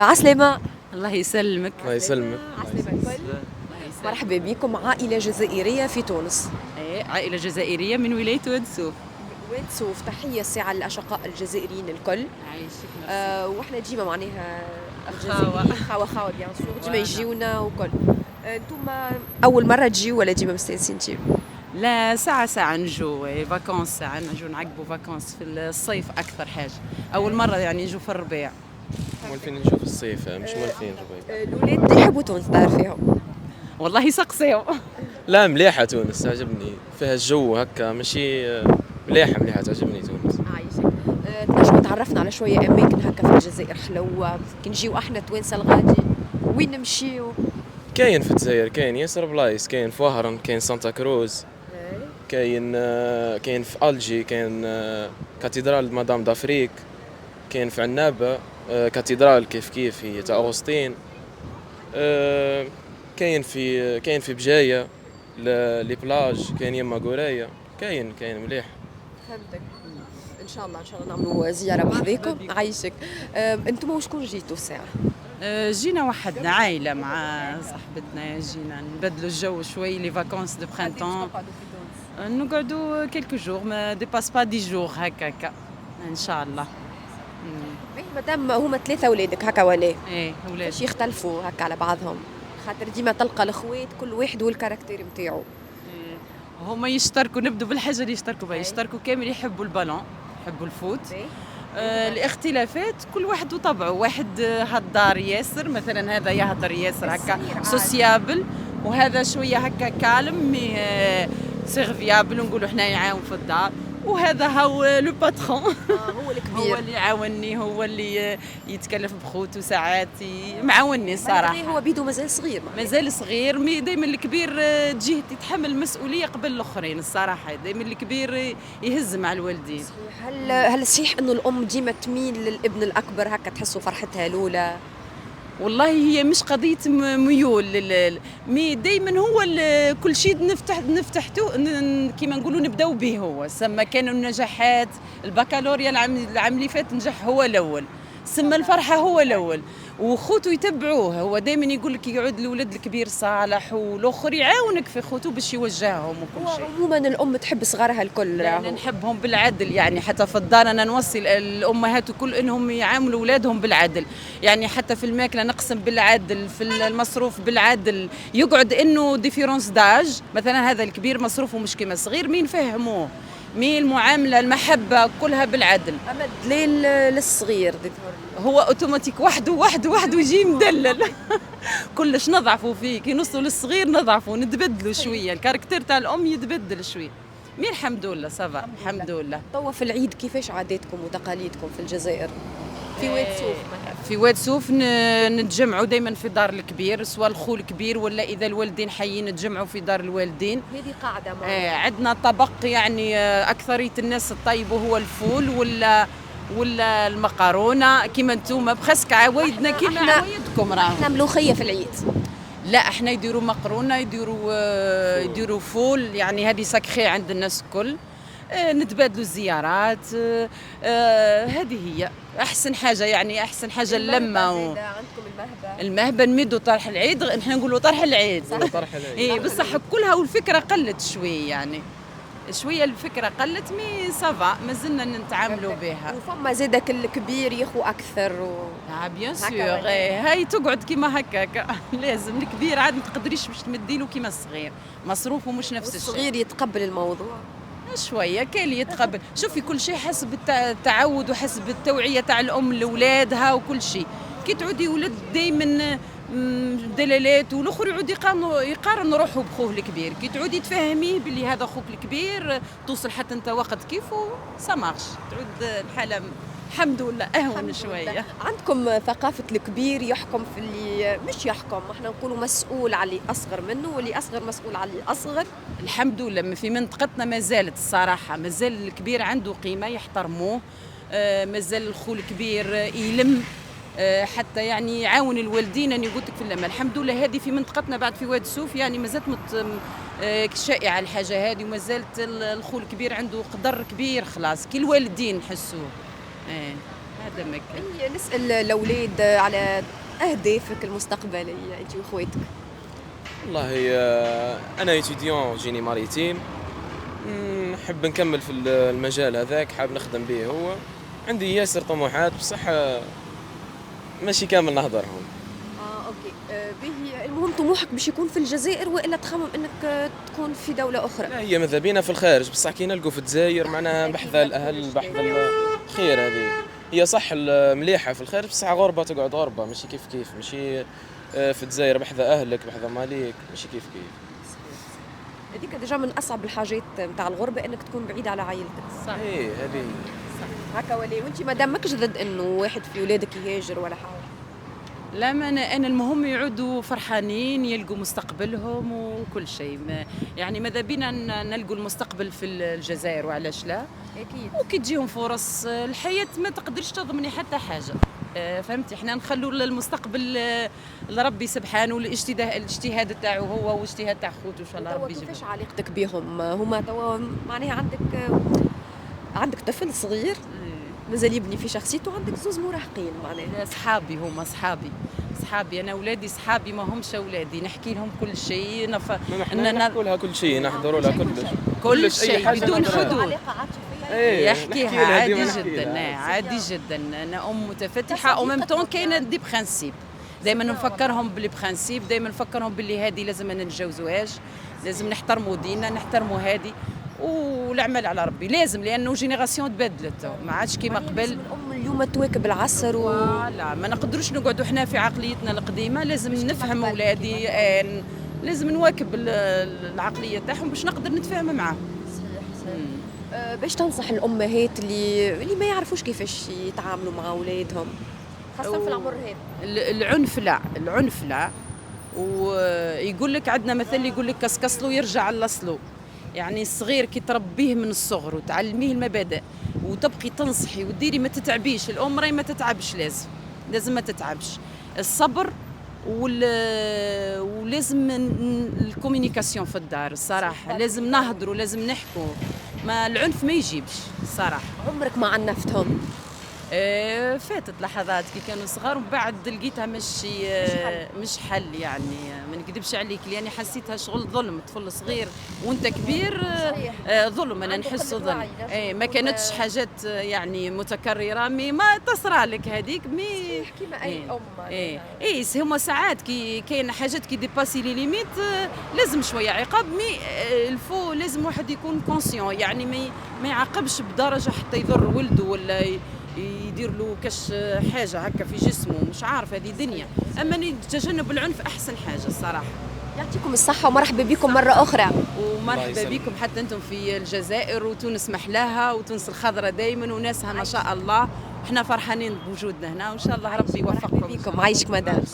عسلامة. الله يسلمك. الله يسلمك. عسلامة الكل. مرحبا بكم، عائلة جزائرية في تونس. ايه، عائلة جزائرية من ولاية واد سوف. وين سوف، تحية الساعة للأشقاء الجزائريين الكل. عايشك. واحنا ديما معناها خاوة. الجزائريين خاوة بيان سور ديما يجيونا وكل. انتم أول مرة تجيو ولا ديما مستانسين تجيو؟ لا، ساعة نجو فاكونس، ساعة نجو نعقبوا فاكونس في الصيف أكثر حاجة. أول مرة يعني نجو في الربيع. مولفين نشوف الصيف مش مولفين ربيع. الولاد يحبوا تونس تعرفيهم؟ والله سقسيو. لا مليحة تونس تعجبني، فيها الجو هكا ماشي مليحة تعجبني تونس. عايشك. تنجموا تعرفنا على شوية أماكن هكا في الجزائر حلوة، كي نجيو احنا توانسة الغادي وين نمشيو؟ كاين في الجزائر كاين ياسر بلايص، كاين في وهران، كاين سانتا كروز، كاين في ألجي، كاين كاتدرال مدام دافريك، كاين في عنابة كاتدرال كيف هي تاع أغسطين، كاين في بجاية لي بلاج، كاين يما قورية، كاين مليح. فهمتك. ان شاء الله نعملوا زياره بحذاكم. عايشك. انتم وشكون جيتوا الساعه؟ جينا وحدنا عائلة مع صاحبتنا، جينا نبدلوا الجو شوي، لي فاكونس دو برينتون. نقعدوا كيلكو جور، ما ديباس با 10 جور هكاكا ان شاء الله. مادام هما ثلاثه اولادك هكا ولا؟ ايه، ولاد. باش يختلفوا هكا على بعضهم، خاطر ديما تلقى الاخوات كل واحد والكاركتير نتاعو. هما يشتركوا، نبدو بالحاجة اللي يشتركوا بها، يشتركوا كامل يحبوا البالون، يحبوا الفوت. الاختلافات كل واحد وطبعه، واحد هدار ياسر مثلا، هذا يهدر ياسر هكا سوسيابل، وهذا شويه هكا كالم مي سيرفيابل، نقولوا حنا يعاون في الدار، وهذا هو لو باترون. هو الكبير، هو اللي يعاونني، هو اللي يتكلف بخوته ساعات معاونني الصراحه. هو بيدو مازال صغير، مازال صغير، مي دائما الكبير تجيه تتحمل المسؤوليه قبل الاخرين الصراحه، دائما الكبير يهز مع الوالدين. صحيح. هل صحيح انه الام ديما تميل للابن الاكبر هكا، تحسوا فرحتها الاولى؟ والله هي مش قضيه ميول مي دائما هو كل شيء نفتحته كيما نقولوا نبداو به. هو سما كانوا النجاحات، البكالوريا العام اللي فات نجح هو الاول، سما الفرحه هو الاول، وخوته يتبعوه. هو دائما يقول لك يقعد الولد الكبير صالح والاخر يعاونك في خوته باش يوجههم وكل شيء. عموما الام تحب صغارها الكل، يعني نحبهم بالعدل، يعني حتى في الدار انا نوصي الامهات الكل انهم يعاملوا اولادهم بالعدل، يعني حتى في الماكله نقسم بالعدل، في المصروف بالعدل، يقعد انه ديفيرونس داج، مثلا هذا الكبير مصروفه مش كيما الصغير، مين نفهموه، مين المعامله المحبه كلها بالعدل. اما الدليل للصغير هو اوتوماتيك وحده يجي مدلل. كلش نضعفوا فيه، كي نوصلوا للصغير نضعفوا نتبدلوا شويه، الكاركتير تاع الام يتبدل شويه. مين الحمد لله صافا، الحمد لله. توا في العيد كيفاش عاداتكم وتقاليدكم في الجزائر؟ في واد سوف في واد سوف نتجمعوا دائما في دار الكبير، سواء الخو الكبير ولا اذا الوالدين حيين نتجمعوا في دار الوالدين. هذه قاعده عندنا طبق يعني اكثريه الناس الطيب هو الفول ولا المقارونه كيما انتم بخسك عوايدنا كيما عوايدكم راهو. احنا ملوخيه في العيد. لا، احنا يديروا مقرونه، يديروا فول، يعني هذه سكخي عند الناس الكل. نتبادلوا الزيارات. هذه هي احسن حاجه، يعني احسن حاجه اللمه. عندكم المهبه نمدوا طرح العيد، احنا نقولوا طرح العيد. اي بصح كلها، والفكره قلت شويه، يعني شويه الفكره قلت، مي صافا مازلنا نتعاملوا بها. وفما زادك الكبير يخو اكثر بيان سور. هاي تقعد كيما هكاك. لازم الكبير عاد ما تقدريش باش تمديله كيما الصغير، مصروفه مش نفس الشيء. الصغير يتقبل الموضوع شويه، كاين اللي يتقبل. شوفي كل شيء حسب التعود وحسب التوعيه تاع الام لاولادها وكل شيء. كي تعودي ولد دائما دلالات، والاخر يعود يقارن روحه بخوه الكبير، كي تعودي تفهميه باللي هذا اخوك الكبير، توصل حتى انت وقت كيفه سامارش، تعود الحاله الحمد لله اهون شويه. عندكم ثقافه الكبير يحكم في اللي مش يحكم، احنا نقولوا مسؤول على اللي اصغر منه، واللي اصغر مسؤول على اللي اصغر. الحمد لله في منطقتنا ما زالت الصراحه، ما زال الكبير عنده قيمه يحترموه، ما زال الخو الكبير يلم، حتى يعني يعاون الوالدين. أنا قلت لك في اللمة الحمد لله، هذه في منطقتنا بعد في واد سوف يعني ما زالت شائعة الحاجة هذه، وما زالت الخو الكبير عنده قدر كبير خلاص كي الوالدين نحسوه. هذا ما كان. نسال الاولاد على اهدافك المستقبليه انت واخواتك. والله انا ايتيديون جيني ماريتيم، نحب نكمل في المجال هذاك، حاب نخدم به هو. عندي ياسر طموحات بصح ماشي كامل نهضرهم. اوكي. به المهم طموحك باش يكون في الجزائر والا تخمم انك تكون في دوله اخرى؟ لا هي ماذا بينا في الخارج، بصح كي نلقوا في الجزائر معناها بحث الاهل بحث الخير. هذه هي صح مليحه في الخارج، بصح غربه تقعد غربه ماشي كيف كيف. ماشي في الجزائر بحذا اهلك بحذا ماليك ماشي كيف كيف. هذيك ديجا من اصعب الحاجات نتاع الغربه انك تكون بعيد على عائلتك. صح. ايه هذه هكا ولي. وانت مادام ماكش ضد انه واحد في ولادك يهاجر ولا حاجه؟ لا، ما أنا المهم يعودوا فرحانين، يلقوا مستقبلهم وكل شيء. يعني ماذا بينا نلقوا المستقبل في الجزائر، وعلاش لا؟ اكيد. وكي تجيهم فرص الحياة ما تقدرش تضمني حتى حاجة. فهمتي، احنا نخلوا للمستقبل لربي سبحانه، الاجتهاد تاعو هو واجتهاد تاع خوته ان شاء الله ربي يجيبهم. كيفاش علاقتك بهم؟ هما توا معناها عندك طفل صغير مازال يبني في شخصيته، عندك زوز مراهقين معناها. صحابي، هما صحابي انا اولادي صحابي، ما همش اولادي، نحكي لهم كل شيء نحكوا لها كل شيء، نحضروا لها كل شيء بدون حدود. علاقه عاطفيه يحكيها عادي جدا، عادي جدا. انا ام متفتحه وميم طون كاينه دي برانسيب. دائما نفكرهم بلي برانسيب، دائما نفكرهم باللي هذه لازم ما نتجاوزوهاش، لازم نحترموا ديننا، نحترموا هذه، والعمل على ربي لازم، لانه جينيراسيون تبدلت ما عادش كيما قبل. الام اليوم تواكب العصر لا ما نقدروش نقعدوا احنا في عقليتنا القديمه، لازم نفهم اولادي، لازم نواكب العقليه تاعهم باش نقدر نتفاهم معاهم. باش تنصح الامهات اللي ما يعرفوش كيفاش يتعاملوا مع اولادهم خاصه في العمر هذا؟ العنف لا. ويقول لك عندنا مثل يقول لك كسكسلو يرجع لصلو. يعني الصغير كي تربيه من الصغر وتعلميه المبادئ وتبقي تنصحي وديري ما تتعبيش. الام راهي ما تتعبش، لازم ما تتعبش. الصبر ولازم الكوميونيكاسيون في الدار الصراحه، لازم نهضروا، لازم نحكوا، ما العنف ما يجيبش الصراحه. عمرك ما عنفتهم؟ فاتت لحظات كي كانوا صغار ومن بعد لقيتها مش حل. يعني ما نكذبش عليك، لاني حسيتها شغل ظلم. طفل صغير وانت كبير ظلم، انا نحس ظلم. ما كانتش حاجات يعني متكرره، ما تصرى لك هذيك كيما اي ام. هما ساعات كي كاين حاجات كي ديباسي لي ليميت لازم شويه عقاب، الفو لازم واحد يكون كونسيون، يعني ما يعاقبش بدرجه حتى يضر ولده ولا يدير له كاش حاجه هكا في جسمه، مش عارف هذه دنيا. اما تجنب العنف احسن حاجه الصراحه. يعطيكم الصحه ومرحبا بكم مره اخرى. ومرحبا بكم حتى انتم في الجزائر، وتونس محلاها، وتونس الخضراء دائما وناسها ما شاء الله. احنا فرحانين بوجودنا هنا، وان شاء الله ربي يوفقكم. عايشك مدام.